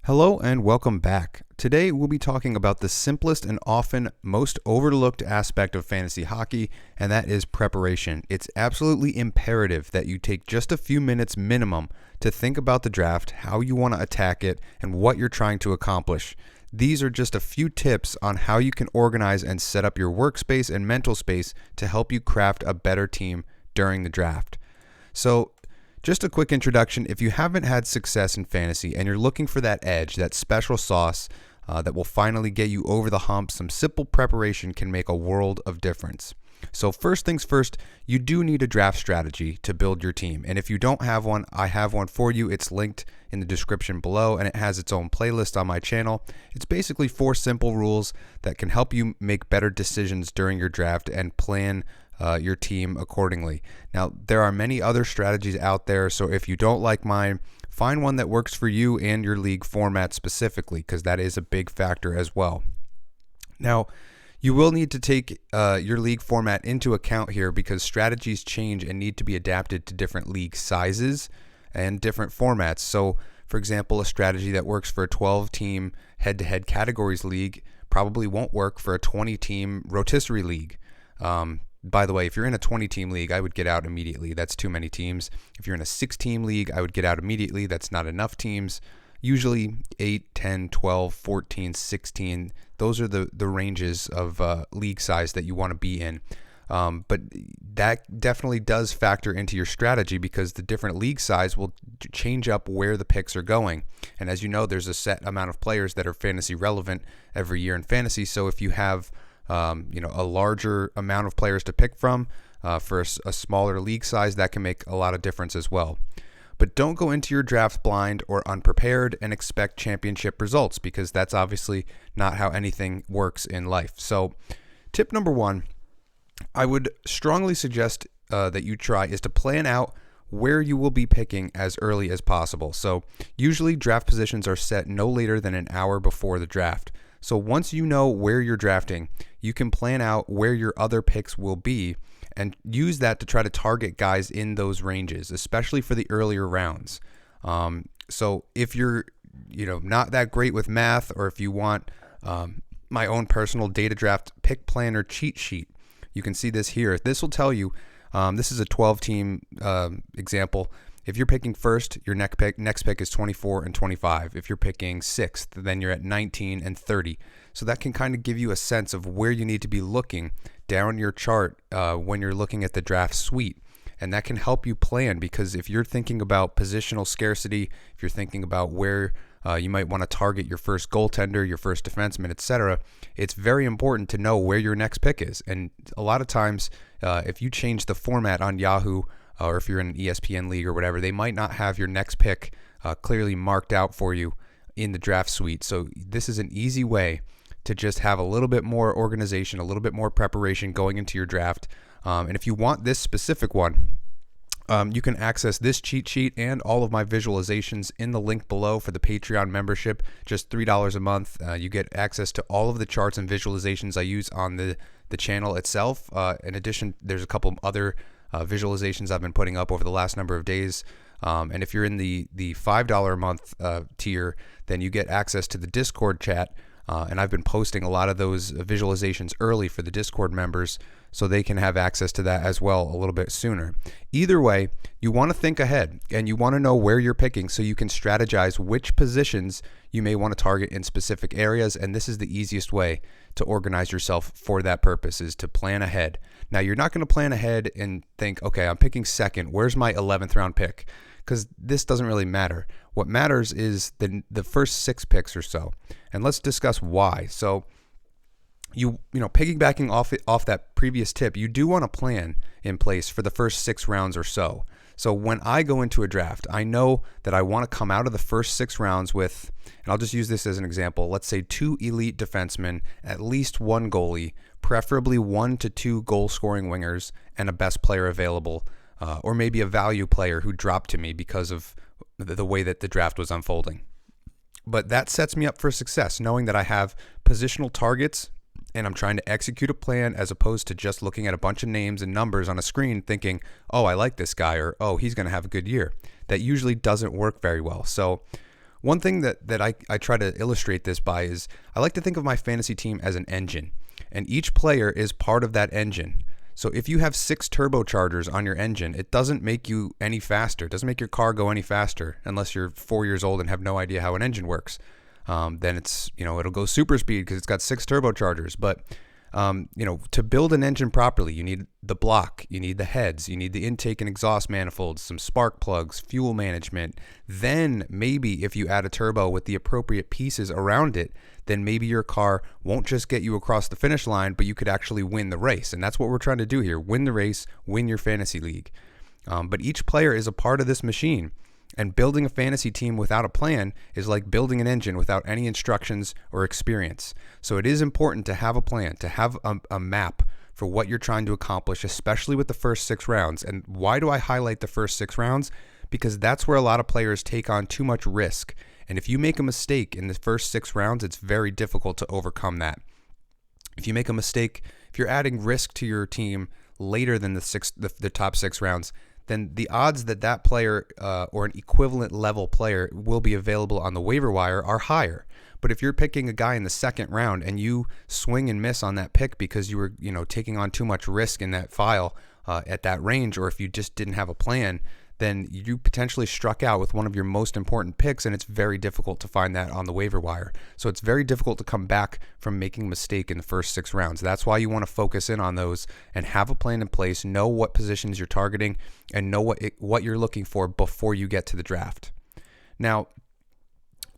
Hello and welcome back. Today we'll be talking about the simplest and often most overlooked aspect of fantasy hockey, and that is preparation. It's absolutely imperative that you take just a few minutes minimum to think about the draft, how you want to attack it, and what you're trying to accomplish. These are just a few tips on how you can organize and set up your workspace and mental space to help you craft a better team during the draft. So, just a quick introduction. If you haven't had success in fantasy and you're looking for that edge, that special sauce that will finally get you over the hump, some simple preparation can make a world of difference. So first things first, you do need a draft strategy to build your team. And if you don't have one, I have one for you. It's linked in the description below, and it has its own playlist on my channel. It's basically 4 simple rules that can help you make better decisions during your draft and plan your team accordingly. Now, there are many other strategies out there, so if you don't like mine, find one that works for you and your league format specifically, because that is a big factor as well. Now, you will need to take your league format into account here because strategies change and need to be adapted to different league sizes and different formats. So, for example, a strategy that works for a 12-team head-to-head categories league probably won't work for a 20-team rotisserie league. By the way, if you're in a 20-team league, I would get out immediately. That's too many teams. If you're in a 6-team league, I would get out immediately. That's not enough teams. Usually 8, 10, 12, 14, 16. Those are the ranges of league size that you want to be in. But that definitely does factor into your strategy because the different league size will change up where the picks are going. And as you know, there's a set amount of players that are fantasy relevant every year in fantasy. So if you have a larger amount of players to pick from for a smaller league size, that can make a lot of difference as well. But don't go into your draft blind or unprepared and expect championship results because that's obviously not how anything works in life. So tip number 1, I would strongly suggest that you try is to plan out where you will be picking as early as possible. So usually draft positions are set no later than an hour before the draft. So once you know where you're drafting, you can plan out where your other picks will be and use that to try to target guys in those ranges, especially for the earlier rounds. So if you're, not that great with math, or if you want my own personal data draft pick planner cheat sheet, you can see this here. This will tell you, this is a 12-team example. If you're picking first, your next pick is 24 and 25. If you're picking sixth, then you're at 19 and 30. So that can kind of give you a sense of where you need to be looking down your chart when you're looking at the draft suite. And that can help you plan because if you're thinking about positional scarcity, if you're thinking about where you might want to target your first goaltender, your first defenseman, etc., it's very important to know where your next pick is. And a lot of times, if you change the format on Yahoo, or if you're in an ESPN league or whatever, they might not have your next pick clearly marked out for you in the draft suite. So this is an easy way to just have a little bit more organization, a little bit more preparation going into your draft. And if you want this specific one, you can access this cheat sheet and all of my visualizations in the link below for the Patreon membership, just $3 a month. You get access to all of the charts and visualizations I use on the channel itself. In addition, there's a couple other visualizations I've been putting up over the last number of days. And if you're in the $5 a month tier, then you get access to the Discord chat. And I've been posting a lot of those visualizations early for the Discord members so they can have access to that as well a little bit sooner. Either way, you want to think ahead and you want to know where you're picking so you can strategize which positions you may want to target in specific areas. And this is the easiest way to organize yourself for that purpose, is to plan ahead. Now, you're not going to plan ahead and think, okay, I'm picking second. Where's my 11th round pick? Because this doesn't really matter. What matters is the first 6 picks or so. And let's discuss why. So, piggybacking off that previous tip, you do want a plan in place for the first 6 rounds or so. So when I go into a draft, I know that I want to come out of the first 6 rounds with, and I'll just use this as an example, let's say 2 elite defensemen, at least 1 goalie, preferably 1 to 2 goal-scoring wingers, and a best player available, or maybe a value player who dropped to me because of the way that the draft was unfolding. But that sets me up for success, knowing that I have positional targets and I'm trying to execute a plan as opposed to just looking at a bunch of names and numbers on a screen thinking, oh, I like this guy, or oh, he's going to have a good year. That usually doesn't work very well. So one thing that I try to illustrate this by is I like to think of my fantasy team as an engine, and each player is part of that engine. So if you have 6 turbochargers on your engine, it doesn't make you any faster. It doesn't make your car go any faster unless you're 4 years old and have no idea how an engine works. Then it's, it'll go super speed because it's got 6 turbochargers. But to build an engine properly, you need the block, you need the heads, you need the intake and exhaust manifolds, some spark plugs, fuel management. Then maybe if you add a turbo with the appropriate pieces around it, then maybe your car won't just get you across the finish line, but you could actually win the race. And that's what we're trying to do here. Win the race, win your fantasy league. But each player is a part of this machine. And building a fantasy team without a plan is like building an engine without any instructions or experience. So it is important to have a plan, to have a map for what you're trying to accomplish, especially with the first 6 rounds. And why do I highlight the first 6 rounds? Because that's where a lot of players take on too much risk. And if you make a mistake in the first 6 rounds, it's very difficult to overcome that. If you make a mistake, if you're adding risk to your team later than the top 6 rounds, then the odds that player or an equivalent level player will be available on the waiver wire are higher. But if you're picking a guy in the 2nd round and you swing and miss on that pick because you were taking on too much risk in that file at that range, or if you just didn't have a plan, then you potentially struck out with one of your most important picks, and it's very difficult to find that on the waiver wire. So it's very difficult to come back from making a mistake in the first 6 rounds. That's why you want to focus in on those and have a plan in place, know what positions you're targeting, and know what you're looking for before you get to the draft. Now,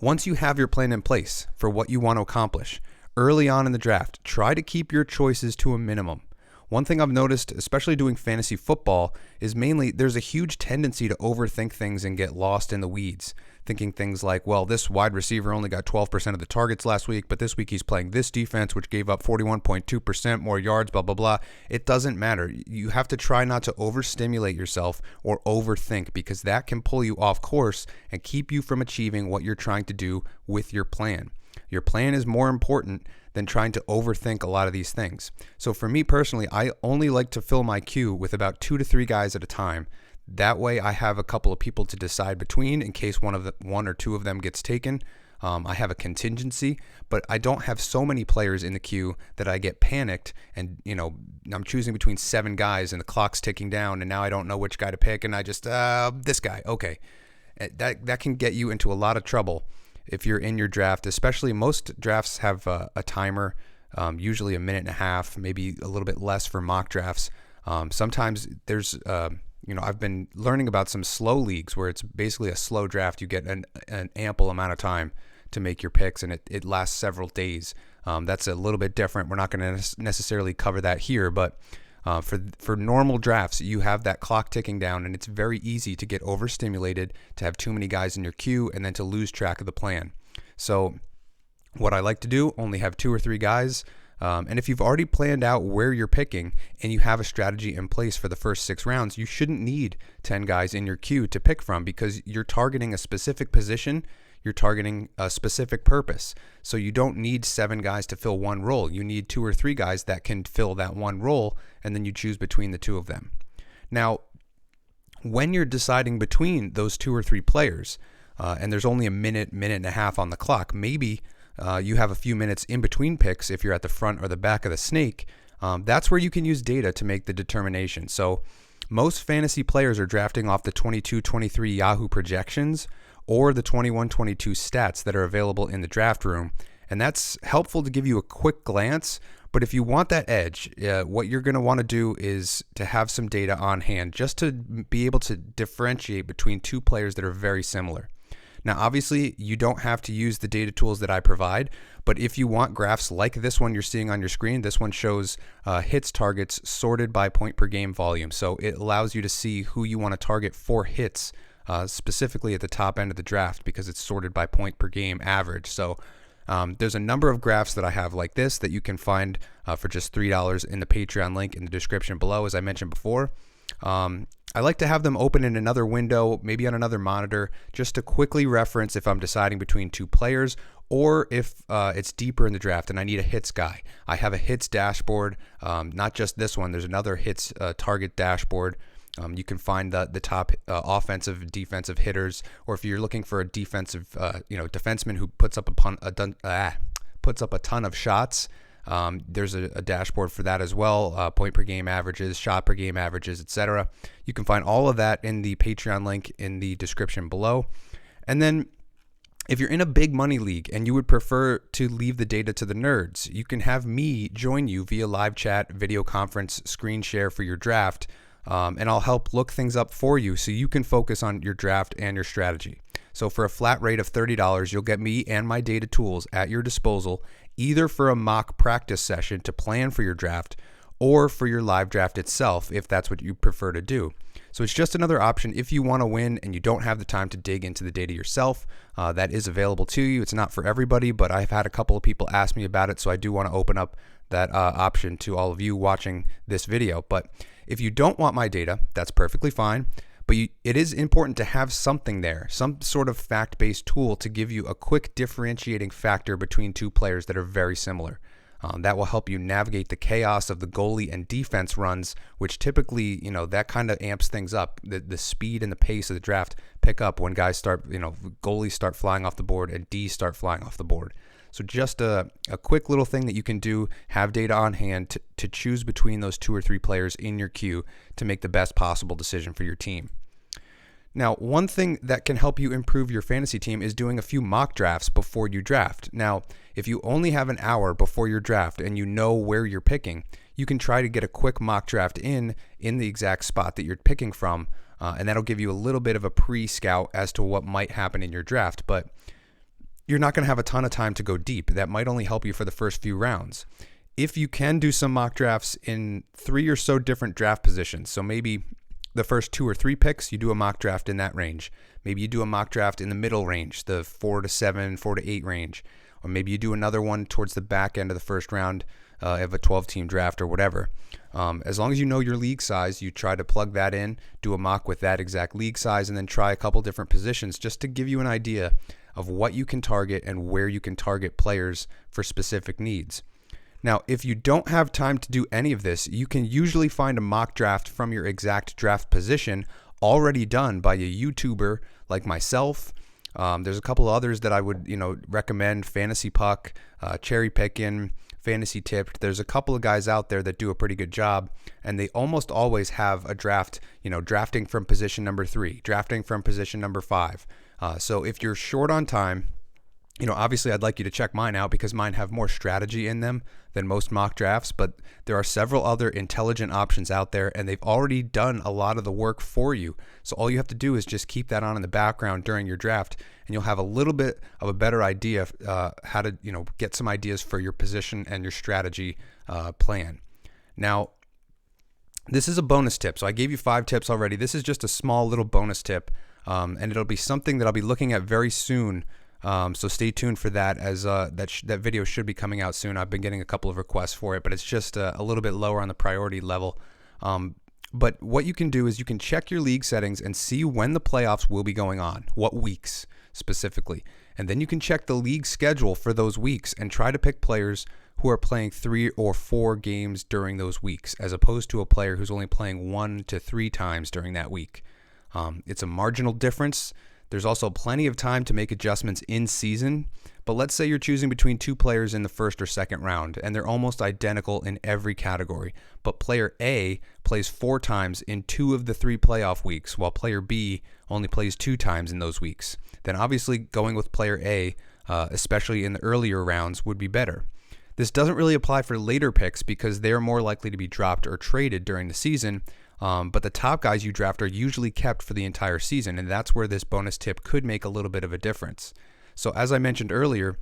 once you have your plan in place for what you want to accomplish, early on in the draft, try to keep your choices to a minimum. One thing I've noticed, especially doing fantasy football, is mainly there's a huge tendency to overthink things and get lost in the weeds, thinking things like, well, this wide receiver only got 12% of the targets last week, but this week he's playing this defense, which gave up 41.2% more yards, blah, blah, blah. It doesn't matter. You have to try not to overstimulate yourself or overthink, because that can pull you off course and keep you from achieving what you're trying to do with your plan. Your plan is more important than trying to overthink a lot of these things. So for me personally, I only like to fill my queue with about 2 to 3 guys at a time. That way I have a couple of people to decide between in case one or two of them gets taken. I have a contingency, but I don't have so many players in the queue that I get panicked and, I'm choosing between 7 guys and the clock's ticking down and now I don't know which guy to pick and I just, this guy, okay. That can get you into a lot of trouble if you're in your draft, especially most drafts have a timer, usually a minute and a half, maybe a little bit less for mock drafts. Sometimes there's, I've been learning about some slow leagues where it's basically a slow draft. You get an ample amount of time to make your picks, and it lasts several days. That's a little bit different. We're not going to necessarily cover that here, but for normal drafts, you have that clock ticking down, and it's very easy to get overstimulated, to have too many guys in your queue, and then to lose track of the plan. So what I like to do, only have 2 or 3 guys. And if you've already planned out where you're picking and you have a strategy in place for the first 6 rounds, you shouldn't need 10 guys in your queue to pick from, because you're targeting a specific position. You're targeting a specific purpose. So you don't need 7 guys to fill one role. You need 2 or 3 guys that can fill that one role, and then you choose between the 2 of them. Now, when you're deciding between those 2 or 3 players, and there's only a minute and a half on the clock, maybe you have a few minutes in between picks if you're at the front or the back of the snake. That's where you can use data to make the determination. So most fantasy players are drafting off the 22-23 Yahoo projections or the 21-22 stats that are available in the draft room. And that's helpful to give you a quick glance. But if you want that edge, what you're going to want to do is to have some data on hand just to be able to differentiate between 2 players that are very similar. Now, obviously, you don't have to use the data tools that I provide, but if you want graphs like this one you're seeing on your screen, this one shows hits targets sorted by point per game volume. So it allows you to see who you want to target for hits, specifically at the top end of the draft, because it's sorted by point per game average. So there's a number of graphs that I have like this that you can find for just $3 in the Patreon link in the description below, as I mentioned before. I like to have them open in another window, maybe on another monitor, just to quickly reference if I'm deciding between 2 players, or if it's deeper in the draft and I need a hits guy. I have a hits dashboard, not just this one. There's another hits target dashboard You can find the top offensive, defensive hitters, or if you're looking for a defensive, defenseman who puts up a ton of shots. There's a dashboard for that as well. Point per game averages, shot per game averages, etc. You can find all of that in the Patreon link in the description below. And then if you're in a big money league and you would prefer to leave the data to the nerds, you can have me join you via live chat, video conference, screen share for your draft. And I'll help look things up for you so you can focus on your draft and your strategy. So for a flat rate of $30, you'll get me and my data tools at your disposal, either for a mock practice session to plan for your draft or for your live draft itself, if that's what you prefer to do. So it's just another option if you want to win and you don't have the time to dig into the data yourself. That is available to you. It's not for everybody, but I've had a couple of people ask me about it, so I do want to open up that option to all of you watching this video. But if you don't want my data, that's perfectly fine. But it is important to have something there, some sort of fact-based tool to give you a quick differentiating factor between two players that are very similar. That will help you navigate the chaos of the goalie and defense runs, which typically, that kind of amps things up. The speed and the pace of the draft pick up when guys start, goalies start flying off the board and Ds start flying off the board. So just a quick little thing that you can do, have data on hand to choose between those 2 or 3 players in your queue to make the best possible decision for your team. Now, one thing that can help you improve your fantasy team is doing a few mock drafts before you draft. Now, if you only have an hour before your draft and you know where you're picking, you can try to get a quick mock draft in the exact spot that you're picking from, and that'll give you a little bit of a pre-scout as to what might happen in your draft. But you're not going to have a ton of time to go deep. That might only help you for the first few rounds. If you can do some mock drafts in 3 or so different draft positions, so maybe the first 2 or 3 picks, you do a mock draft in that range. Maybe you do a mock draft in the middle range, the 4 to 7, 4 to 8 range. Or maybe you do another one towards the back end of the first round of a 12-team draft or whatever. As long as you know your league size, you try to plug that in, do a mock with that exact league size, and then try a couple different positions just to give you an idea of what you can target and where you can target players for specific needs. Now, if you don't have time to do any of this, you can usually find a mock draft from your exact draft position already done by a YouTuber like myself. There's a couple others that I would, recommend: Fantasy Puck, Cherry Pickin', Fantasy Tipped. There's a couple of guys out there that do a pretty good job, and they almost always have a draft, drafting from position number 3, drafting from position number 5. So if you're short on time, obviously I'd like you to check mine out because mine have more strategy in them than most mock drafts, but there are several other intelligent options out there, and they've already done a lot of the work for you. So all you have to do is just keep that on in the background during your draft, and you'll have a little bit of a better idea how to, get some ideas for your position and your strategy plan. Now, this is a bonus tip. So I gave you 5 tips already. This is just a small little bonus tip, and it'll be something that I'll be looking at very soon. So stay tuned for that, as that video should be coming out soon. I've been getting a couple of requests for it, but it's just a little bit lower on the priority level. But what you can do is you can check your league settings and see when the playoffs will be going on, what weeks specifically. And then you can check the league schedule for those weeks and try to pick players who are playing 3 or 4 games during those weeks, as opposed to a player who's only playing 1 to 3 times during that week. It's a marginal difference. There's also plenty of time to make adjustments in season, but let's say you're choosing between 2 players in the first or second round, and they're almost identical in every category, but player A plays 4 times in 2 of the 3 playoff weeks, while player B only plays 2 times in those weeks. Then obviously going with player A, especially in the earlier rounds, would be better. This doesn't really apply for later picks because they're more likely to be dropped or traded during the season, but the top guys you draft are usually kept for the entire season, and that's where this bonus tip could make a little bit of a difference. So as I mentioned earlier,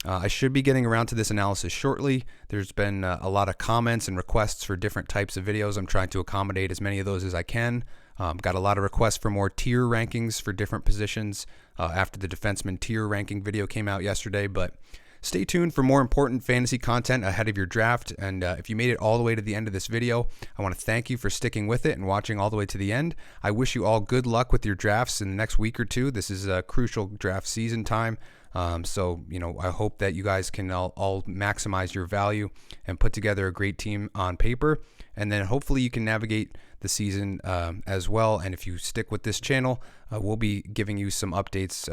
I should be getting around to this analysis shortly. There's been a lot of comments and requests for different types of videos. I'm trying to accommodate as many of those as I can. Got a lot of requests for more tier rankings for different positions after the defenseman tier ranking video came out yesterday, but stay tuned for more important fantasy content ahead of your draft. And if you made it all the way to the end of this video, I want to thank you for sticking with it and watching all the way to the end. I wish you all good luck with your drafts in the next week or two. This is a crucial draft season time. So, I hope that you guys can all maximize your value and put together a great team on paper. And then hopefully you can navigate the season as well. And if you stick with this channel, we'll be giving you some updates,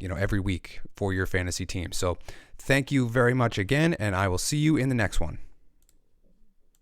every week for your fantasy team. So thank you very much again, and I will see you in the next one.